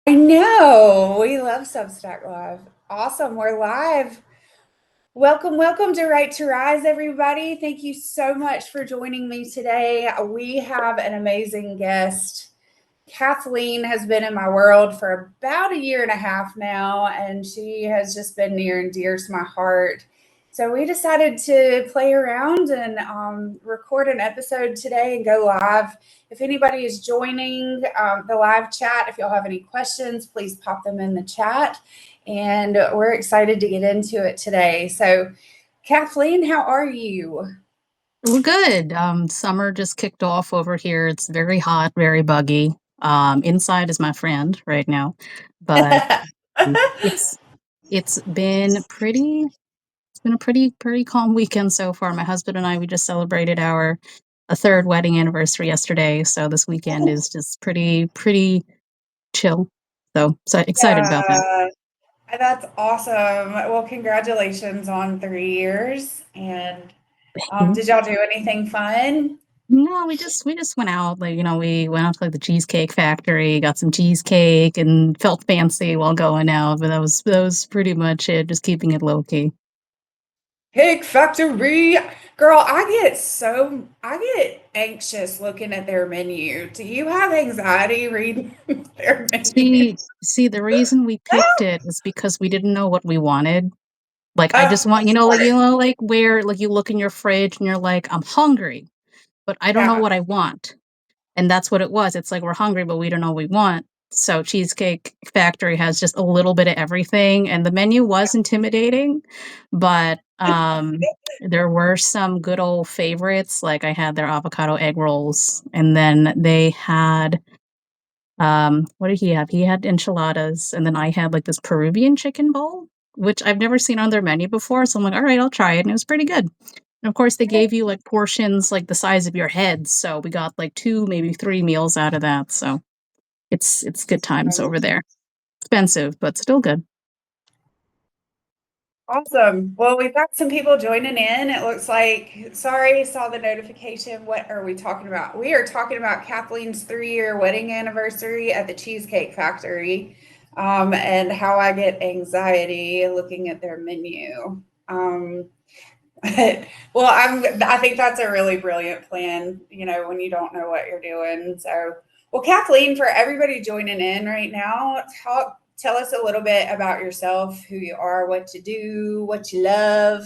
I know. We love Substack Live. Awesome. We're live. Welcome to Right to Rise, everybody. Thank you so much for joining me today. We have an amazing guest. Kathleen has been in my world for about a year and a half now, and she has just been near and dear to my heart. So we decided to play around and record an episode today and go live. If anybody is joining the live chat, if y'all have any questions, please pop them in the chat. And we're excited to get into it today. So, Kathleen, how are you? Well, good. Summer just kicked off over here. It's very hot, very buggy. Inside is my friend right now, but it's it's been pretty. It's been a pretty calm weekend so far. My husband and I we just celebrated our a third wedding anniversary yesterday, so this weekend is just pretty chill. So excited about that. Yeah, that's awesome. Well, congratulations on 3 years. And did y'all do anything fun? No, we just went out, like, we went out to, like, the Cheesecake Factory, got some cheesecake, and felt fancy while going out, but that was pretty much it, just keeping it low key. Cake Factory. Girl, I get anxious looking at their menu. Do you have anxiety reading their menu? See, the reason we picked it is because we didn't know what we wanted. Like, I Oh, just want, like, where, like, you look in your fridge and you're like, "I'm hungry, but I don't know yeah. what I want." And that's what it was. It's like we're hungry, but we don't know what we want. So Cheesecake Factory has just a little bit of everything, and the menu was intimidating, but there were some good old favorites. Like I had their avocado egg rolls, and then they had what did he have? He had enchiladas, and then I had like this Peruvian chicken bowl, which I've never seen on their menu before. So I'm like, all right, I'll try it, and it was pretty good. And of course, they gave you like portions like the size of your head, so we got like two, maybe three meals out of that. So it's good times over there. Expensive, but still good. Awesome. Well, we've got some people joining in. It looks like, sorry, saw the notification. What are we talking about? We are talking about Kathleen's 3 year wedding anniversary at the Cheesecake Factory, and how I get anxiety looking at their menu. Um, well, I think that's a really brilliant plan, when you don't know what you're doing. So, well, Kathleen, for everybody joining in right now, tell us a little bit about yourself, who you are, what you do, what you love.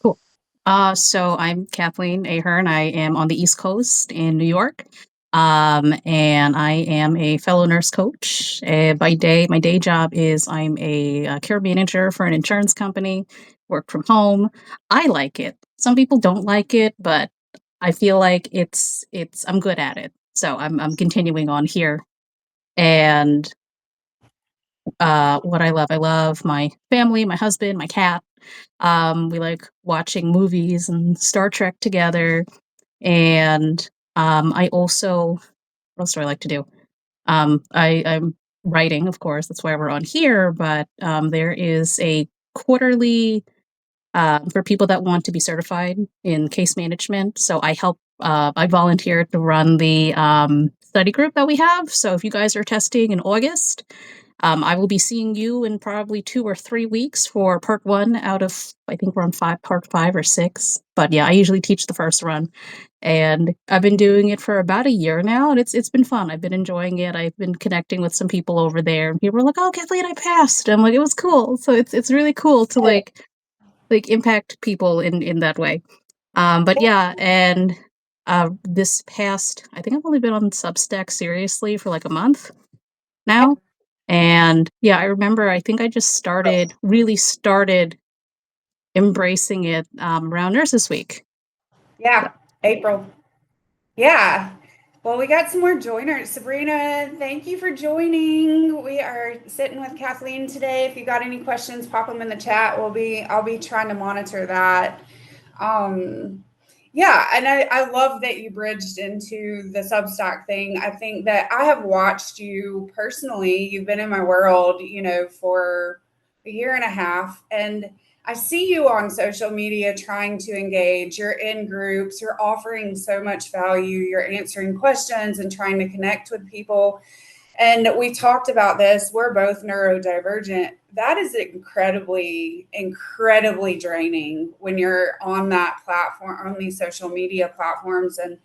Cool. So I'm Kathleen Ahern. I am on the East Coast in New York. And I am a fellow nurse coach. My day job is I'm a, care manager for an insurance company. Work from home. I like it. Some people don't like it, but I feel like I'm good at it. So I'm continuing on here. And what I love my family, my husband, my cat. We like watching movies and Star Trek together. And I also, what else do I like to do? I'm writing, of course, that's why we're on here, but there is a quarterly for people that want to be certified in case management. So I volunteer to run the study group that we have. So if you guys are testing in August, I will be seeing you in probably 2 or 3 weeks for part one out of, I think we're on part five or six. But yeah, I usually teach the first run. And I've been doing it for about a year now, and it's been fun. I've been enjoying it. I've been connecting with some people over there, and people are like, "Oh, Kathleen, I passed." I'm like, "It was cool." So it's really cool to like impact people in that way. But yeah, and this past, I think I've only been on Substack seriously for like a month now. And yeah, I remember I think I just really started embracing it around Nurses Week. Yeah, April. Yeah. Well, we got some more joiners. Sabrina, thank you for joining. We are sitting with Kathleen today. If you got any questions, pop them in the chat. I'll be trying to monitor that. Um, yeah, and I love that you bridged into the Substack thing. I think that I have watched you personally. You've been in my world, for a year and a half, and I see you on social media trying to engage. You're in groups, you're offering so much value, you're answering questions and trying to connect with people. And we talked about this. We're both neurodivergent. That is incredibly, incredibly draining when you're on that platform, on these social media platforms, and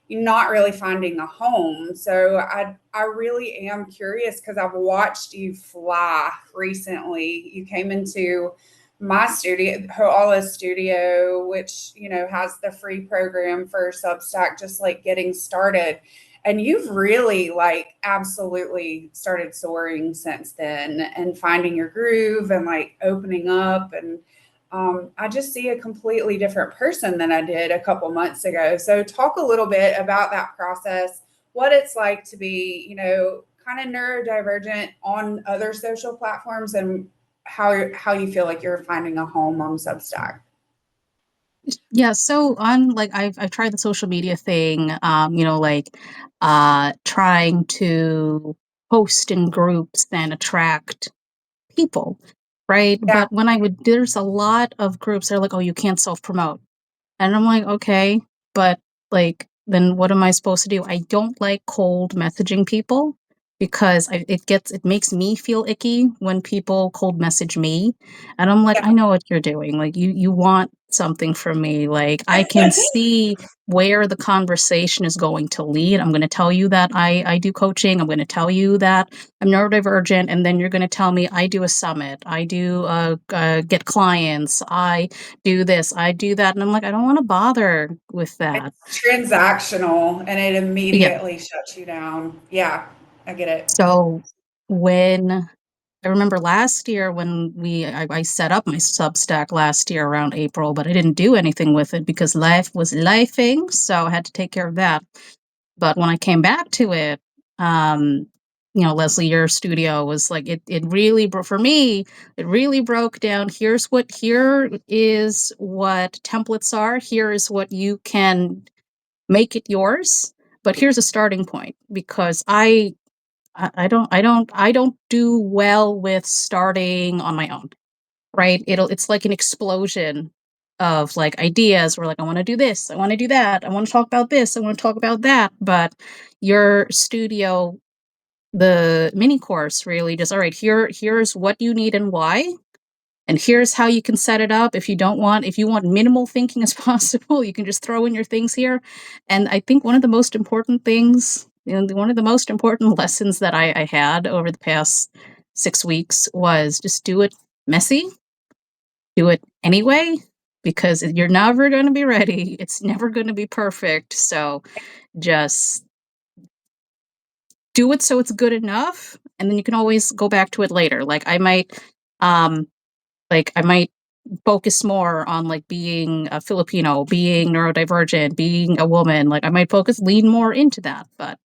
you're not really finding a home. So I really am curious because I've watched you fly recently. You came into my studio, Hoala Studio, which has the free program for Substack, just like getting started. And you've really like absolutely started soaring since then and finding your groove and like opening up. And I just see a completely different person than I did a couple months ago. So talk a little bit about that process, what it's like to be, kind of neurodivergent on other social platforms, and how you feel like you're finding a home on Substack. Yeah, so on like I've tried the social media thing, like trying to post in groups and attract people, right? Yeah. But when I would there's a lot of groups that are like, oh, you can't self-promote. And I'm like, okay, but like, then what am I supposed to do? I don't like cold messaging people because it makes me feel icky when people cold message me. And I'm like, I know what you're doing. Like you want something from me. Like I can see where the conversation is going to lead. I'm going to tell you that I do coaching. I'm going to tell you that I'm neurodivergent. And then you're going to tell me I do a summit. I do get clients. I do this, I do that. And I'm like, I don't want to bother with that. It's transactional and it Yeah. immediately shuts you down. Yeah, I get it. So when I remember last year when I set up my Substack last year around April, but I didn't do anything with it because life was lifing. So I had to take care of that. But when I came back to it, um, Leslie, your studio was like it really for me, it really broke down. Here is what templates are. Here is what you can make it yours. But here's a starting point because I don't do well with starting on my own, right? It's like an explosion of like ideas where like I want to do this, I want to do that, I want to talk about this, I want to talk about that. But your studio, the mini course really just all right, here's what you need and why. And here's how you can set it up. If you want minimal thinking as possible, you can just throw in your things here. And I think one of the most important things, one of the most important lessons that I had over the past 6 weeks was just do it messy, do it anyway, because you're never going to be ready. It's never going to be perfect. So just do it so it's good enough. And then you can always go back to it later. Um, I might focus more on like being a Filipino, being neurodivergent, being a woman. Like I might lean more into that. But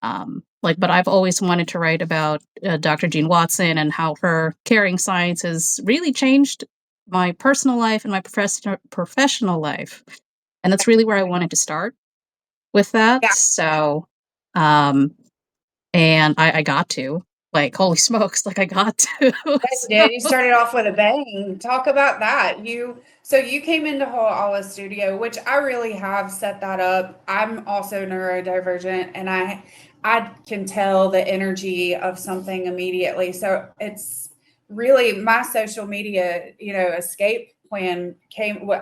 I've always wanted to write about Dr. Jean Watson and how her caring science has really changed my personal life and my professional life. And that's really where I wanted to start with that. Yeah. So, um, and I got to like, holy smokes, like I got to. You did. You started off with a bang. Talk about that. You came into Hoala Studio, which I really have set that up. I'm also neurodivergent, and I can tell the energy of something immediately. So it's really my social media, escape plan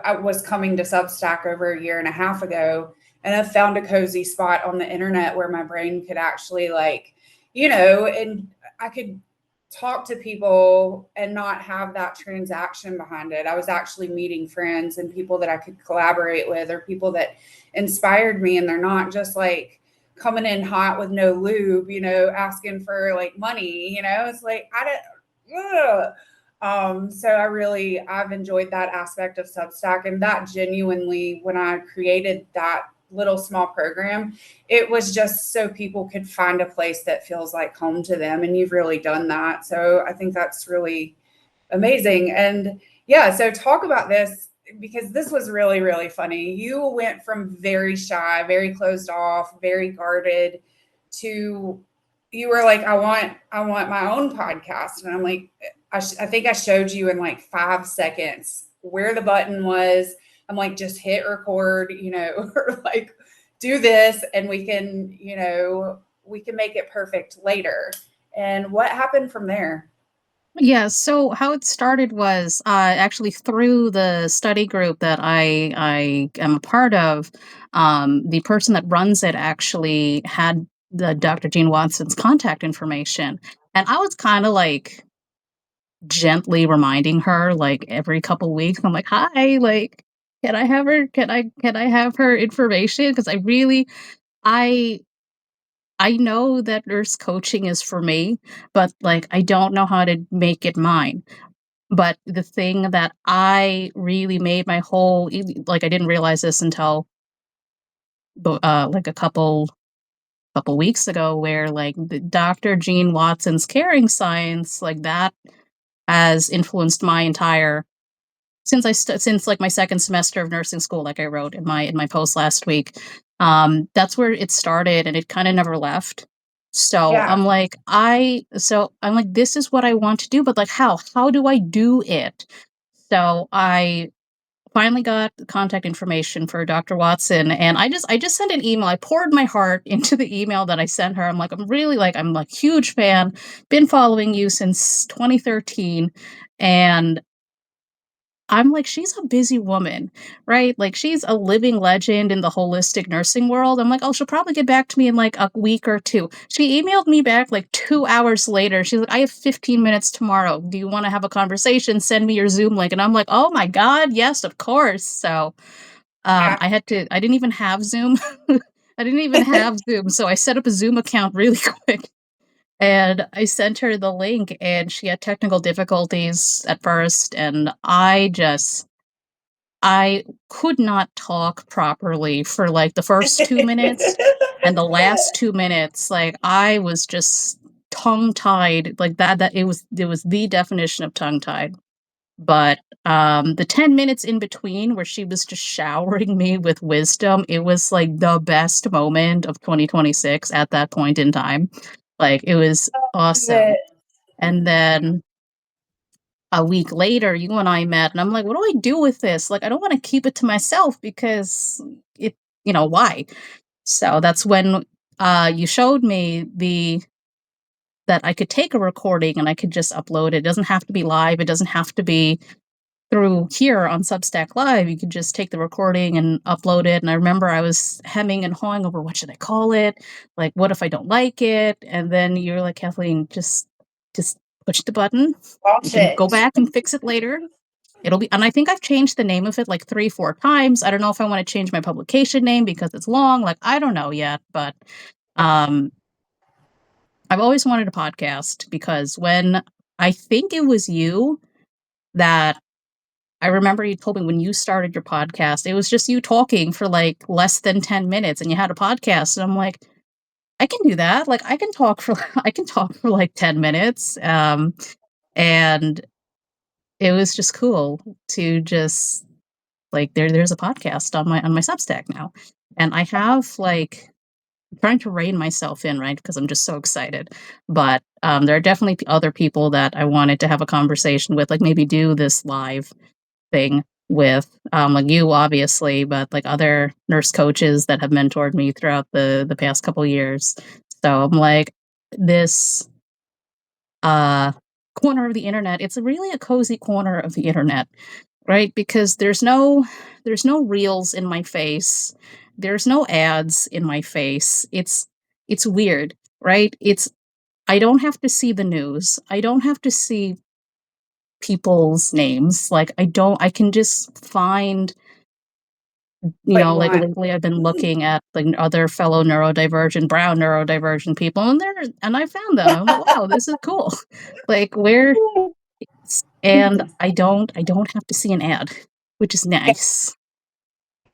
I was coming to Substack over a year and a half ago, and I found a cozy spot on the internet where my brain could actually and I could talk to people and not have that transaction behind it. I was actually meeting friends and people that I could collaborate with, or people that inspired me, and they're not just like coming in hot with no lube, asking for like money, it's like I don't so I've enjoyed that aspect of Substack, and that genuinely, when I created that little small program, it was just so people could find a place that feels like home to them. And you've really done that. So I think that's really amazing. And yeah, so talk about this, because this was really, really funny. You went from very shy, very closed off, very guarded to you were like, I want my own podcast. And I'm like, I think I showed you in like 5 seconds where the button was. I'm like, just hit record, or like do this and we can, we can make it perfect later. And what happened from there? Yeah, so how it started was actually through the study group that I am a part of. The person that runs it actually had the Dr. Jean Watson's contact information, and I was kind of like gently reminding her like every couple weeks. I'm like, "Hi, like, can I have her? Can I have her information? Because I I know that nurse coaching is for me, but like I don't know how to make it mine." But the thing that I really made my whole like, I didn't realize this until like, a couple weeks ago where, like, the Dr. Jean Watson's caring science, like, that has influenced my entire since, like, my 2nd semester of nursing school, like I wrote in my post last week. That's where it started, and it kinda never left. Yeah. So I'm like, "This is what I want to do, but, like, how? How do I do it?" So I finally got the contact information for Dr. Watson, and I just sent an email. I poured my heart into the email that I sent her. I'm like, I'm like huge fan, been following you since 2013, and I'm like, she's a busy woman, right? Like she's a living legend in the holistic nursing world. I'm like, oh, she'll probably get back to me in like a week or two. She emailed me back like 2 hours later. She's like, I have 15 minutes tomorrow. Do you want to have a conversation? Send me your Zoom link. And I'm like, oh my God, yes, of course. So Yeah. I didn't even have Zoom. I didn't even have Zoom. So I set up a Zoom account really quick and I sent her the link, and she had technical difficulties at first, and I could not talk properly for, like, the first 2 minutes, and the last 2 minutes, like, I was just tongue-tied, like, that it was the definition of tongue-tied, but, the 10 minutes in between where she was just showering me with wisdom, it was, like, the best moment of 2026 at that point in time. Like, it was awesome. That And then a week later, you and I met, and I'm like, "What do I do with this? Like, I don't wanna keep it to myself because it why?" So that's when, you showed me the that I could take a recording and I could just upload it. It doesn't have to be live, it doesn't have to be through here on Substack Live. You could just take the recording and upload it, and I remember I was hemming and hawing over what should I call it? Like, what if I don't like it? And then you're like, "Kathleen, just push the button. You launch can go it. back and fix it later. It'll be," and I think I've changed the name of it like 3, 4 times. I don't know if I wanna change my publication name because it's long, like, I don't know yet, but, um, I've always wanted a podcast because when I think it was you that I remember you told me when you started your podcast, it was just you talking for, like, less than 10 minutes, and you had a podcast, and I'm like, "I can do that." Like, I can talk for I can talk for, like, 10 minutes, and it was just cool to just like, there's a podcast on my Substack now, and I have, like trying to rein myself in, right? Because I'm just so excited, but, there are definitely other people that I wanted to have a conversation with, like, maybe do this live thing with, like you, obviously, but, like, other nurse coaches that have mentored me throughout the past couple years. So I'm like, this, uh, corner of the internet, it's really a cozy corner of the internet. Right? Because there's no reels in my face. There's no ads in my face. It's weird, right? It's I don't have to see the news. I don't have to see people's names. Like I can just find, What you like want. lately I've been looking at like other fellow neurodivergent, brown neurodivergent people and I found them. I'm like, wow, this is cool. Like where and I don't have to see an ad, which is nice.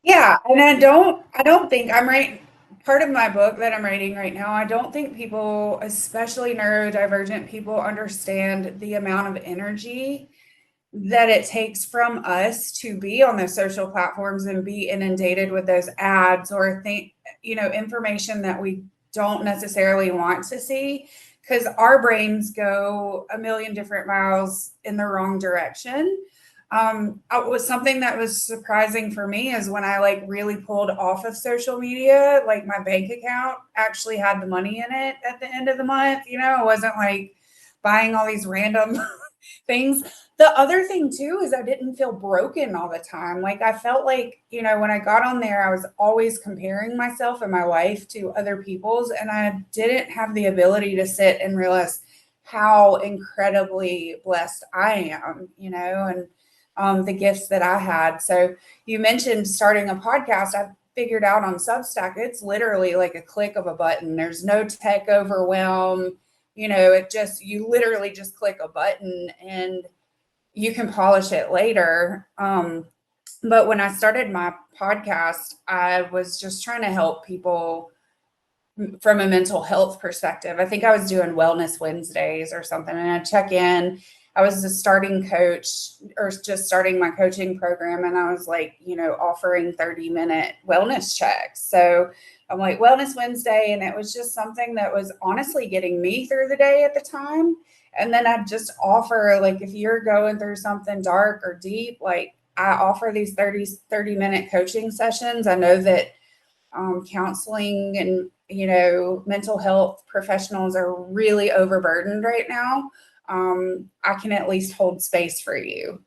Yeah, and I don't think I'm right. Part of my book that I'm writing right now, I don't think people, especially neurodivergent people, understand the amount of energy that it takes from us to be on those social platforms and be inundated with those ads or think, information that we don't necessarily want to see because our brains go a million different miles in the wrong direction. Was something that was surprising for me is when I like really pulled off of social media, like my bank account actually had the money in it at the end of the month. I wasn't like buying all these random things. The other thing too is I didn't feel broken all the time. Like I felt like, when I got on there, I was always comparing myself and my life to other people's, and I didn't have the ability to sit and realize how incredibly blessed I am, and the gifts that I had. So you mentioned starting a podcast. I figured out on Substack, it's literally like a click of a button. There's no tech overwhelm. You literally just click a button and you can polish it later. But when I started my podcast, I was just trying to help people from a mental health perspective. I think I was doing Wellness Wednesdays or something, and I check in. I was a starting coach or just starting my coaching program, and I was like, offering 30-minute wellness checks. So I'm like, Wellness Wednesday, and it was just something that was honestly getting me through the day at the time. And then I'd just offer, like, if you're going through something dark or deep, like I offer these 30-minute coaching sessions. I know that counseling and mental health professionals are really overburdened right now. I can at least hold space for you.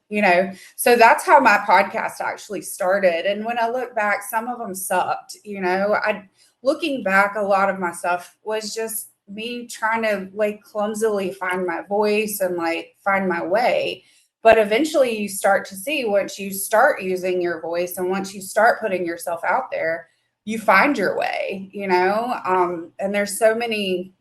So that's how my podcast actually started. And when I look back, some of them sucked. I looking back, a lot of my stuff was just me trying to like clumsily find my voice and like find my way. But eventually you start to see, once you start using your voice and once you start putting yourself out there, you find your way, and there's so many.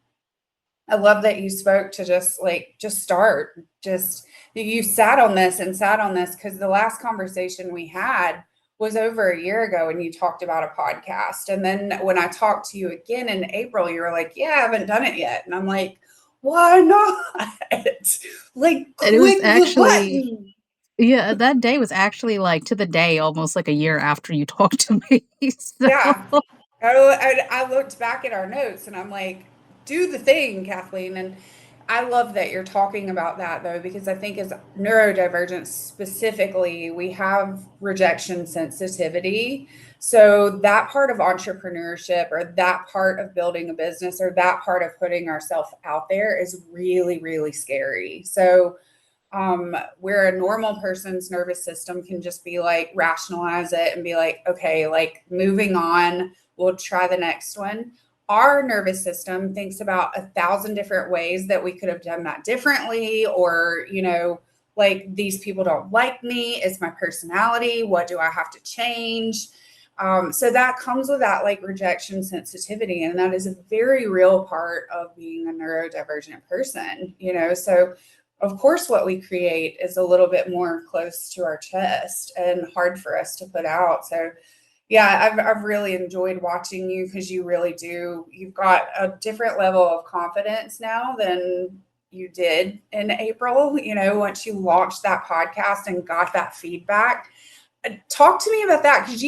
I love that you spoke to just start, just you sat on this and sat on this, because the last conversation we had was over a year ago and you talked about a podcast. And then when I talked to you again in April, you were like, yeah, I haven't done it yet. And I'm like, why not? Like, And it was click the actually, button. yeah, that day was actually like to the day, almost like a year after you talked to me. So, Yeah. I looked back at our notes and I'm like, do the thing, Kathleen. And I love that you're talking about that though, because I think as neurodivergence specifically, we have rejection sensitivity. So that part of entrepreneurship or that part of building a business or that part of putting ourselves out there is really, really scary. So where a normal person's nervous system can just be like rationalize it and be like, okay, like moving on, we'll try the next one. Our nervous system thinks about 1,000 different ways that we could have done that differently, or, like these people don't like me. It's my personality. What do I have to change? So that comes with that like rejection sensitivity. And that is a very real part of being a neurodivergent person, So of course, what we create is a little bit more close to our chest and hard for us to put out. So, yeah, I've really enjoyed watching you, because you really do. You've got a different level of confidence now than you did in April, once you launched that podcast and got that feedback. Talk to me about that, because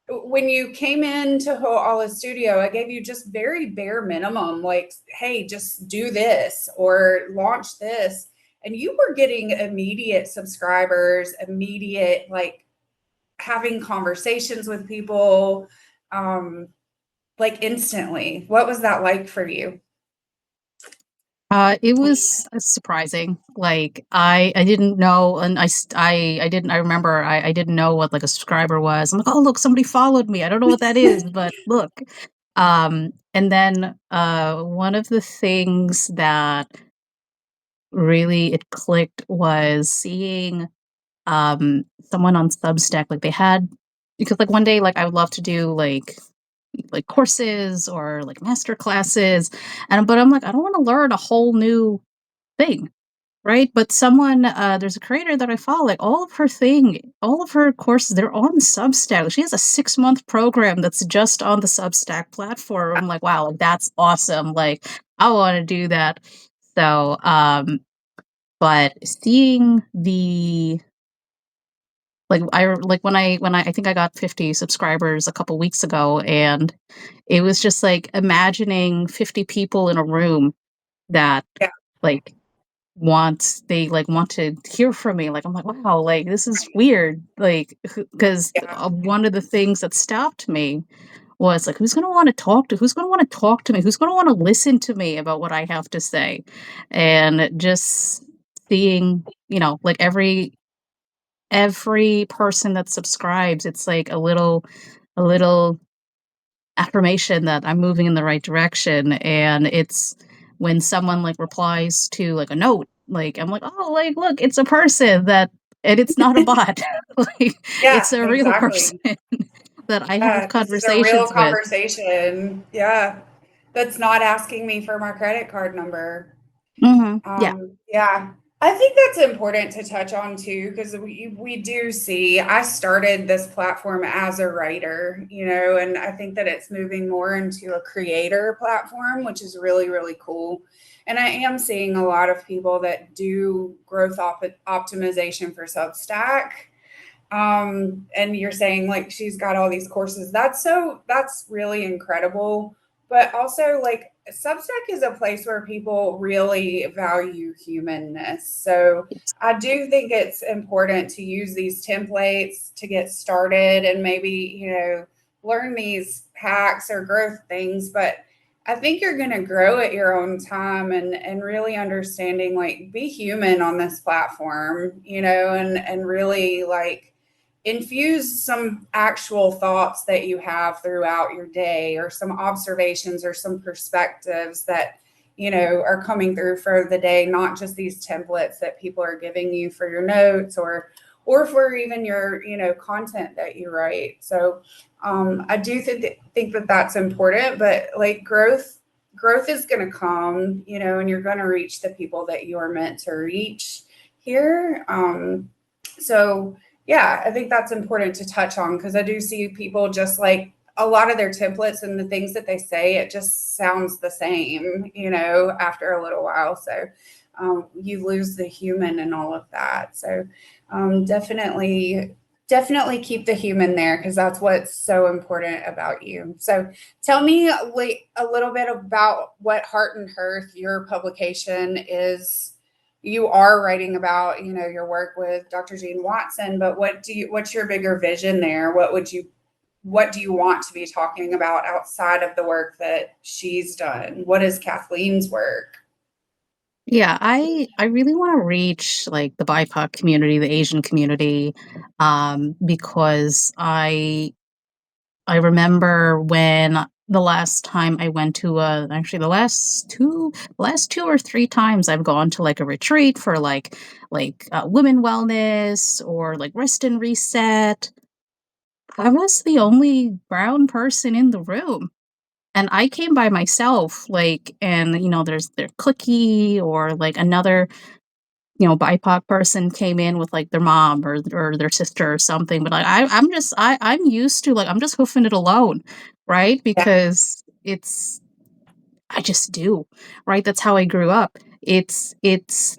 when you came into Ho'ala Studio, I gave you just very bare minimum, like, hey, just do this or launch this. And you were getting immediate subscribers, immediate, like having conversations with people, like instantly. What was that like for you? it was surprising. Like I didn't know, and I didn't. I remember I didn't know what like a subscriber was. I'm like, oh look, somebody followed me. I don't know what that is, but look. And then one of the things that really it clicked was seeing someone on Substack. Like they had, because like one day like I would love to do like courses or like master classes, and but I'm like I don't want to learn a whole new thing, right? But someone, there's a creator that I follow, like all of her courses, they're on Substack. She has a 6-month program that's just on the Substack platform. I'm like, wow, like that's awesome. Like I want to do that. So, but seeing the like when I think I got 50 subscribers a couple weeks ago, and it was just like imagining 50 people in a room that Yeah. like want to hear from me. Like, I'm like, wow, like this is weird. Like, because Yeah. one of the things that stopped me was like, who's going to want to talk to, who's going to want to talk to me? Who's going to want to listen to me about what I have to say? And just seeing, like every person that subscribes, it's like a little affirmation that I'm moving in the right direction. And it's when someone like replies to like a note, like I'm like, oh, like look, it's a person that, and it's not a bot. Like Yeah, it's a real person exactly. that I have Yeah, this is a real conversations with. conversation. Yeah. That's not asking me for my credit card number. Yeah. Yeah, I think that's important to touch on too, because we do see. I started this platform as a writer, and I think that it's moving more into a creator platform, which is really really cool. And I am seeing a lot of people that do optimization for Substack. And you're saying like she's got all these courses. That's really incredible. But also like Substack is a place where people really value humanness. So I do think it's important to use these templates to get started and maybe, learn these hacks or growth things. But I think you're going to grow at your own time and really understanding like be human on this platform, and really like infuse some actual thoughts that you have throughout your day or some observations or some perspectives that are coming through for the day, not just these templates that people are giving you for your notes or for even your content that you write. So I do think that that's important, but like growth is going to come, and you're going to reach the people that you are meant to reach here. So yeah, I think that's important to touch on because I do see people just like a lot of their templates and the things that they say, it just sounds the same, after a little while. So you lose the human and all of that. So definitely keep the human there because that's what's so important about you. So tell me like a little bit about what Heart and Hearth, your publication, is. You are writing about your work with Dr. Jean Watson, but what's your bigger vision there? What do you want to be talking about outside of the work that she's done? What is Kathleen's work? Yeah, I really want to reach like the BIPOC community, the Asian community, because I remember when the last time I went to actually the last two or three times I've gone to like a retreat for women wellness or like rest and reset. I was the only brown person in the room. And I came by myself, and there's their clicky or like another BIPOC person came in with like their mom or their sister or something. But like I'm used to like I'm just hoofing it alone, right? Yeah. Because I just do, right? That's how I grew up. It's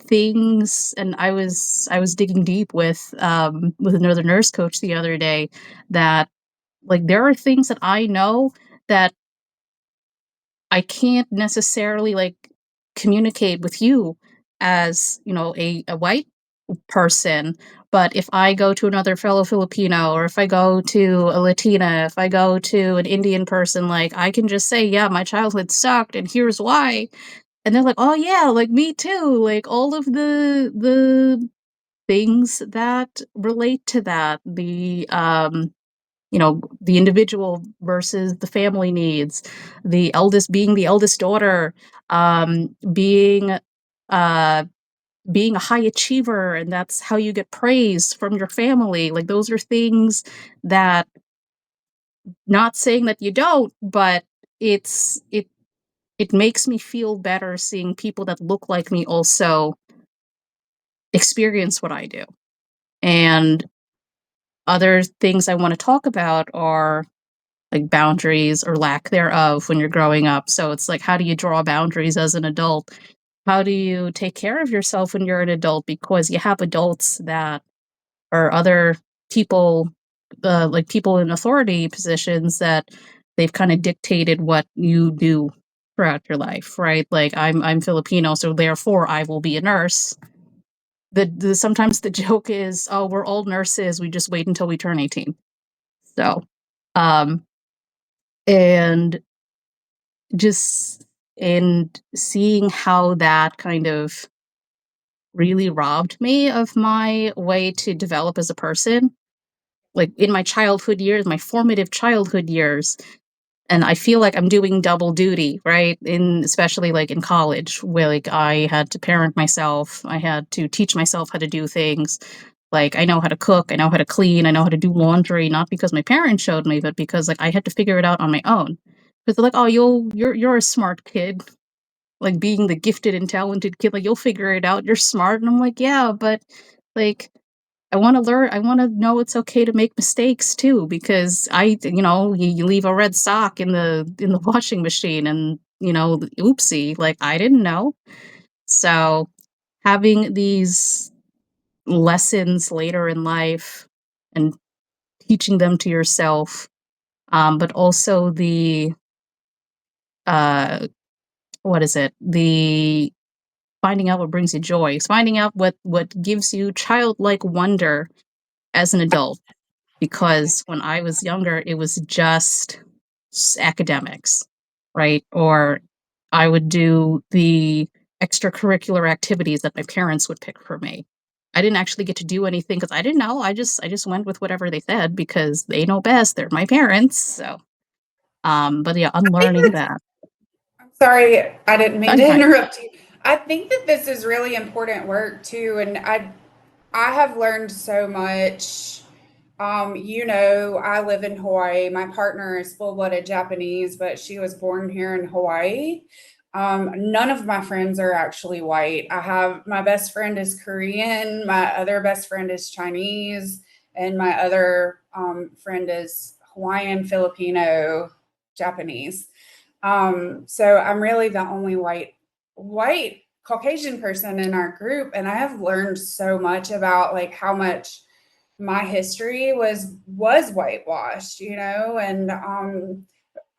things, and I was digging deep with another nurse coach the other day that like there are things that I know that I can't necessarily like communicate with you as a white person. But if I go to another fellow Filipino, or if I go to a Latina, if I go to an Indian person, like I can just say, yeah, my childhood sucked and here's why. And they're like, oh yeah, like me too. Like all of the things that relate to that. The individual versus the family needs, the eldest being the eldest daughter, um, being uh being a high achiever, and that's how you get praise from your family. Like those are things that, not saying that you don't, but it's it makes me feel better seeing people that look like me also experience what I do. And other things I want to talk about are like boundaries or lack thereof when you're growing up. So it's like, how do you draw boundaries as an adult? How do you take care of yourself when you're an adult? Because you have adults that are other people, like people in authority positions that they've kind of dictated what you do. throughout your life, right? Like I'm Filipino, so therefore I will be a nurse. Sometimes the joke is, oh, we're all nurses. We just wait until we turn 18. So, um, and just and seeing how that kind of really robbed me of my way to develop as a person, like in my childhood years, my formative childhood years. And I feel like I'm doing double duty, right? In especially like in college, where like I had to parent myself, I had to teach myself how to do things. Like I know how to cook, I know how to clean, I know how to do laundry, not because my parents showed me, but because like I had to figure it out on my own. Because they're like, oh, you're a smart kid, like being the gifted and talented kid, like you'll figure it out. You're smart, and I'm like, yeah, but like I want to learn. I want to know it's okay to make mistakes too, because you leave a red sock in the washing machine, and oopsie, like I didn't know. So having these lessons later in life and teaching them to yourself, but also the uh, what is it? The finding out what brings you joy, finding out what gives you childlike wonder as an adult. Because when I was younger, it was just academics, right? Or I would do the extracurricular activities that my parents would pick for me. I didn't actually get to do anything because I didn't know. I just went with whatever they said because they know best. They're my parents. So, but yeah, unlearning that. I'm sorry, I didn't mean I'm to fine. interrupt you. I think that this is really important work too, and I have learned so much. I live in Hawaii. My partner is full-blooded Japanese, but she was born here in Hawaii. None of my friends are actually white. I have my best friend is Korean, my other best friend is Chinese, and my other friend is Hawaiian, Filipino, Japanese. So I'm really the only white Caucasian person in our group, and I have learned so much about like how much my history was whitewashed, and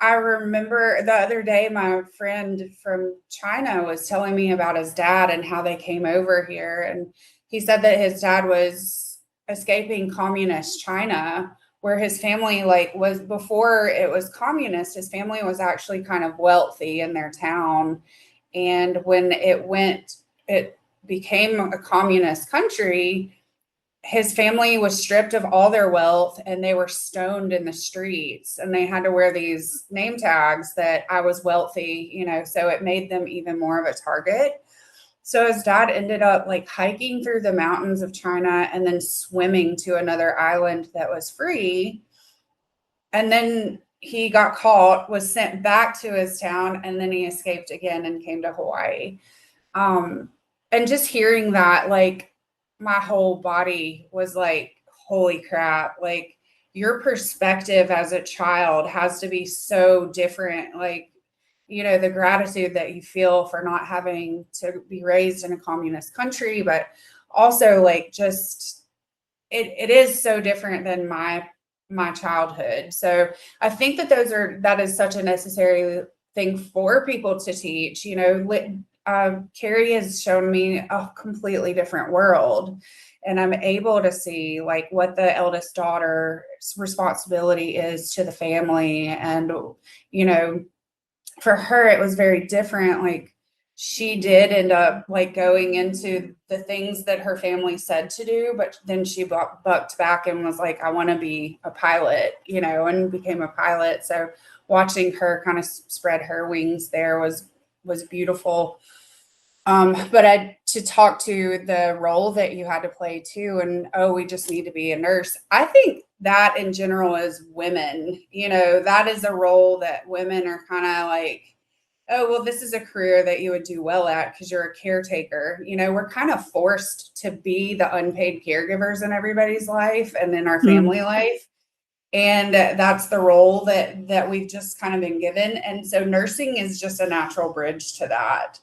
I remember the other day my friend from China was telling me about his dad and how they came over here, and he said that his dad was escaping communist China, where his family like was before it was communist, his family was actually kind of wealthy in their town, and when it became a communist country, his family was stripped of all their wealth and they were stoned in the streets, and they had to wear these name tags that I was wealthy, so it made them even more of a target. So his dad ended up like hiking through the mountains of China and then swimming to another island that was free. And then he got caught, was sent back to his town, and then he escaped again and came to Hawaii. Um, and just hearing that, like, my whole body was like, holy crap, like, your perspective as a child has to be so different. Like, the gratitude that you feel for not having to be raised in a communist country, but also like just it is so different than my childhood. So I think that is such a necessary thing for people to teach. Carrie has shown me a completely different world, and I'm able to see like what the eldest daughter's responsibility is to the family. And you know, for her it was very different. Like, she did end up like going into the things that her family said to do, but then she bucked back and was like, I want to be a pilot, and became a pilot. So watching her kind of spread her wings there was beautiful. But to talk to the role that you had to play too, and oh, we just need to be a nurse. I think that in general is women, that is a role that women are kind of like, oh, well, this is a career that you would do well at because you're a caretaker. We're kind of forced to be the unpaid caregivers in everybody's life and in our Mm. family life. And that's the role that we've just kind of been given. And so nursing is just a natural bridge to that.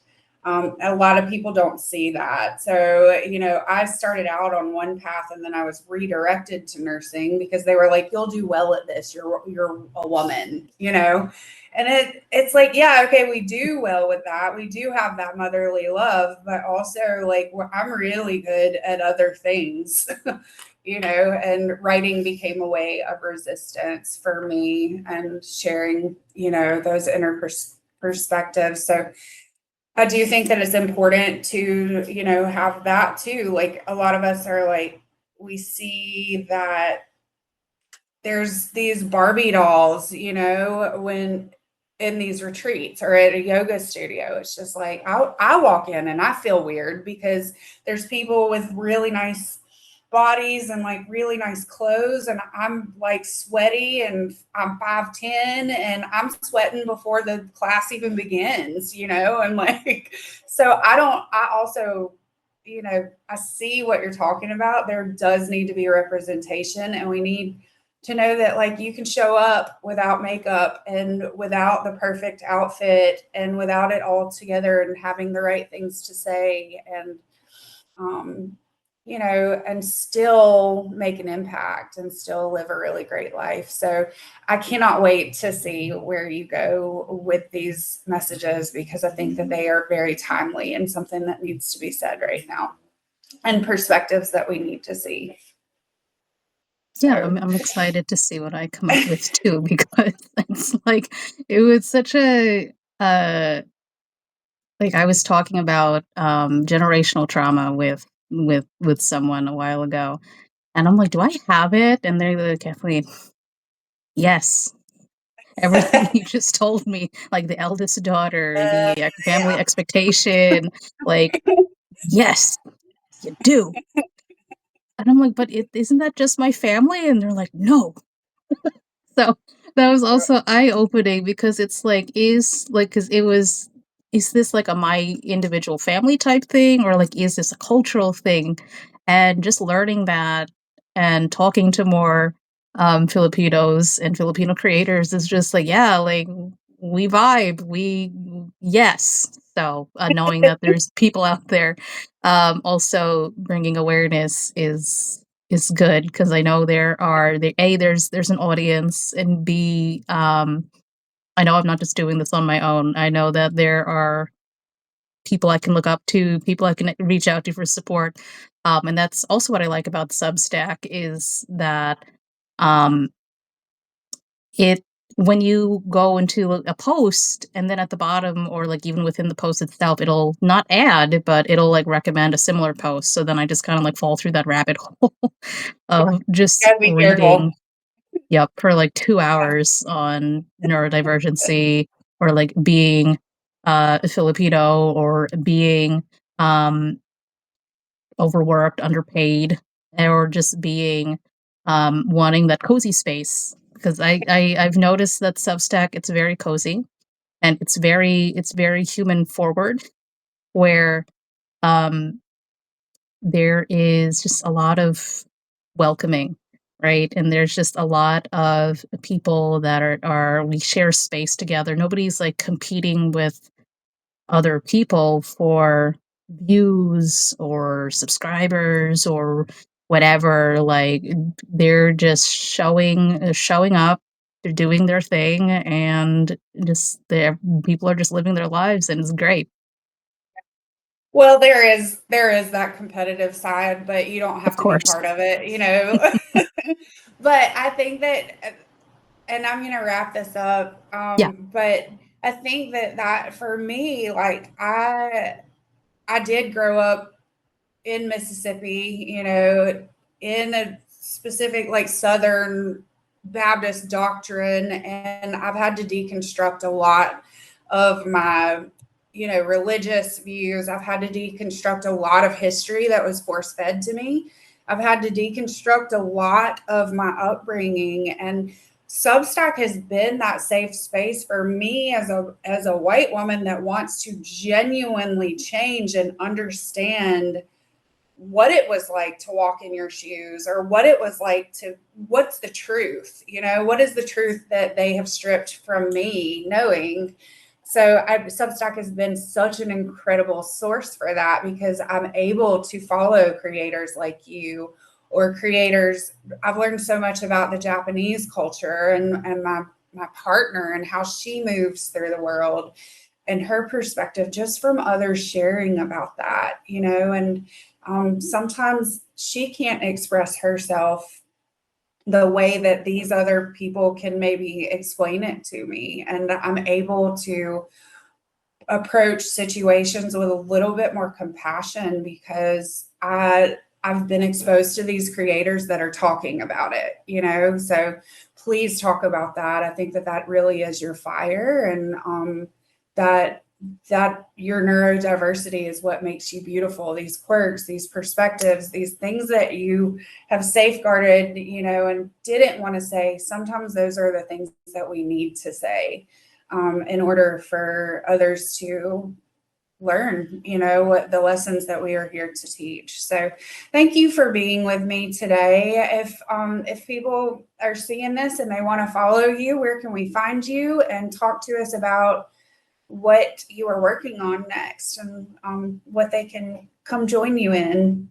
A lot of people don't see that. So, I started out on one path and then I was redirected to nursing because they were like, "You'll do well at this. You're a woman," And it's like, yeah, okay, we do well with that. We do have that motherly love, but also like I'm really good at other things. And writing became a way of resistance for me and sharing, those inner perspectives. So I do think that it's important to, have that too. Like a lot of us are like, we see that there's these Barbie dolls, when in these retreats or at a yoga studio. It's just like I walk in and I feel weird because there's people with really nice bodies and like really nice clothes, and I'm like sweaty and I'm 5'10" and I'm sweating before the class even begins, and like so I also, I see what you're talking about. There does need to be representation, and we need to know that like you can show up without makeup and without the perfect outfit and without it all together and having the right things to say, and um and still make an impact and still live a really great life. So I cannot wait to see where you go with these messages, because I think that they are very timely and something that needs to be said right now, and perspectives that we need to see. Yeah, So I'm excited to see what I come up with too, because it's like it was such a like I was talking about generational trauma with someone a while ago, and I'm like, do I have it? And they're like, Kathleen, yes. Everything you just told me, like the eldest daughter, the family yeah. expectation, like, yes, you do. And I'm like, but isn't that just my family? And they're like, no. So that was also eye-opening, because it's like, because it was, is this like a my individual family type thing, or like is this a cultural thing? And just learning that and talking to more Filipinos and Filipino creators is just like, yeah, like we vibe, yes. So knowing that there's people out there also bringing awareness is good, because I know there's an audience, and B, I know I'm not just doing this on my own. I know that there are people I can look up to, people I can reach out to for support. And that's also what I like about Substack, is that um, it when you go into a post, and then at the bottom, or like even within the post itself, it'll not add, but it'll like recommend a similar post. So then I just kind of like fall through that rabbit hole of just Gotta be careful. reading. Yep, for like 2 hours on neurodivergency, or like being Filipino, or being um overworked, underpaid, or just being wanting that cozy space. Because I've noticed that Substack, it's very cozy, and it's very human forward, where um there is just a lot of welcoming, right? And there's just a lot of people that are we share space together. Nobody's like competing with other people for views or subscribers or whatever. Like they're just showing up. They're doing their thing, and just people are just living their lives, and it's great. Well, there is that competitive side, but you don't Of have to be course. part of it. But I think that, and I'm gonna wrap this up. Yeah. But I think that for me, like I did grow up in Mississippi, in a specific like Southern Baptist doctrine, and I've had to deconstruct a lot of my, religious views. I've had to deconstruct a lot of history that was force fed to me. I've had to deconstruct a lot of my upbringing, and Substack has been that safe space for me as a white woman that wants to genuinely change and understand what it was like to walk in your shoes, or what it was like to, what's the truth, what is the truth that they have stripped from me knowing. So Substack has been such an incredible source for that because I'm able to follow creators like you or creators. I've learned so much about the Japanese culture and my partner and how she moves through the world and her perspective just from others sharing about that, and sometimes she can't express herself the way that these other people can maybe explain it to me. And I'm able to approach situations with a little bit more compassion because I've been exposed to these creators that are talking about it. So please talk about that. I think that really is your fire, and that your neurodiversity is what makes you beautiful. These quirks, these perspectives, these things that you have safeguarded, and didn't want to say. Sometimes those are the things that we need to say in order for others to learn, what the lessons that we are here to teach. So thank you for being with me today. If people are seeing this and they want to follow you, where can we find you, and talk to us about what you are working on next, and what they can come join you in?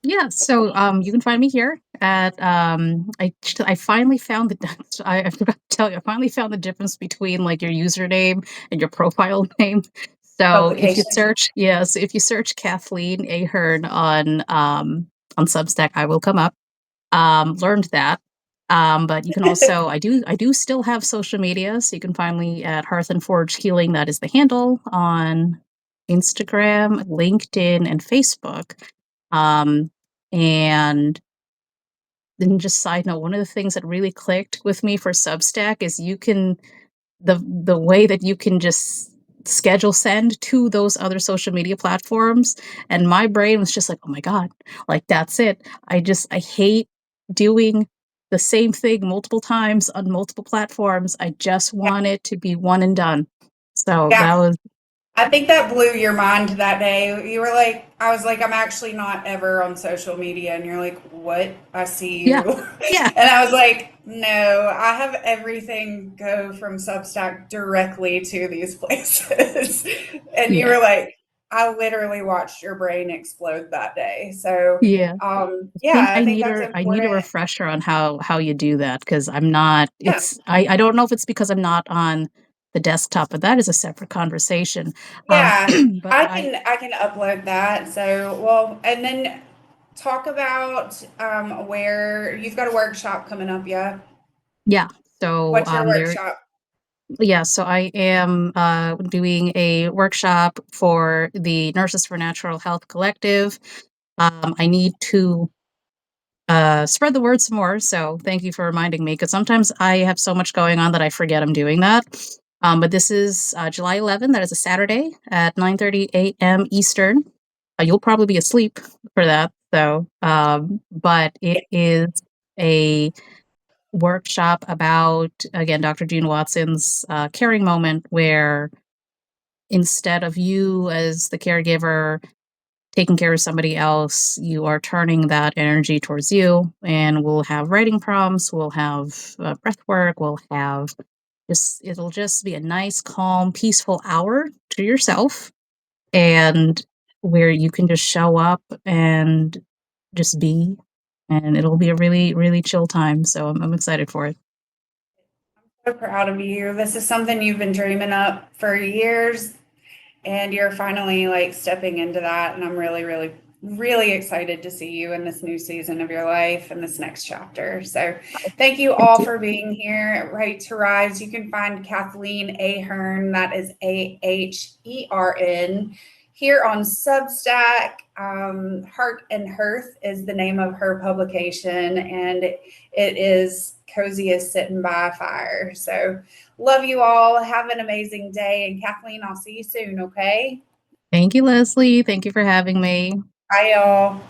Yeah, so you can find me here at I finally found the I forgot to tell you, I finally found the difference between like your username and your profile name. So Publication. if you search Kathleen Ahern on Substack, I will come up. Learned that. But you can also I do still have social media, so you can find me at Hearth and Forge Healing. That is the handle on Instagram, LinkedIn, and Facebook. Um, and then just side note, one of the things that really clicked with me for Substack is the way that you can just schedule send to those other social media platforms, and my brain was just like, "Oh my god, like that's it." I hate doing the same thing multiple times on multiple platforms. I just Yeah. want it to be one and done. So Yeah. that was I think that blew your mind that day. You were like, I was like, I'm actually not ever on social media. And you're like, what? I see yeah. you. Yeah. And I was like, no, I have everything go from Substack directly to these places. And you Yeah. were like, I literally watched your brain explode that day. So, Yeah. Think yeah, I think that's I need a important. refresher on how you do that, because I'm not Yeah. it's I don't know if it's because I'm not on the desktop, but that is a separate conversation. Yeah, But I can upload that. So, well, and then talk about where you've got a workshop coming up. Yeah. yeah, so What's your workshop? so I am doing a workshop for the Nurses for Natural Health Collective. I need to spread the word some more. So thank you for reminding me, because sometimes I have so much going on that I forget I'm doing that. But this is July 11th. That is a Saturday at 9:30 a.m. Eastern. You'll probably be asleep for that. So, but it is a workshop about, again, Dr. Gene Watson's caring moment, where instead of you as the caregiver taking care of somebody else, you are turning that energy towards you. And we'll have writing prompts, we'll have breath work, we'll have it'll just be a nice, calm, peaceful hour to yourself, and where you can just show up and just be. And it'll be a really, really chill time. So I'm excited for it. So proud of you. This is something you've been dreaming up for years, and you're finally like stepping into that. And I'm really, really, really excited to see you in this new season of your life and this next chapter. So thank you Thank all you. for being here at Right to Rise. You can find Kathleen Ahern, that is Ahern, here on Substack. Heart and Hearth is the name of her publication, and it is cozy as sitting by a fire. So love you all. Have an amazing day. And Kathleen, I'll see you soon. Okay. Thank you, Leslie. Thank you for having me. Bye, y'all.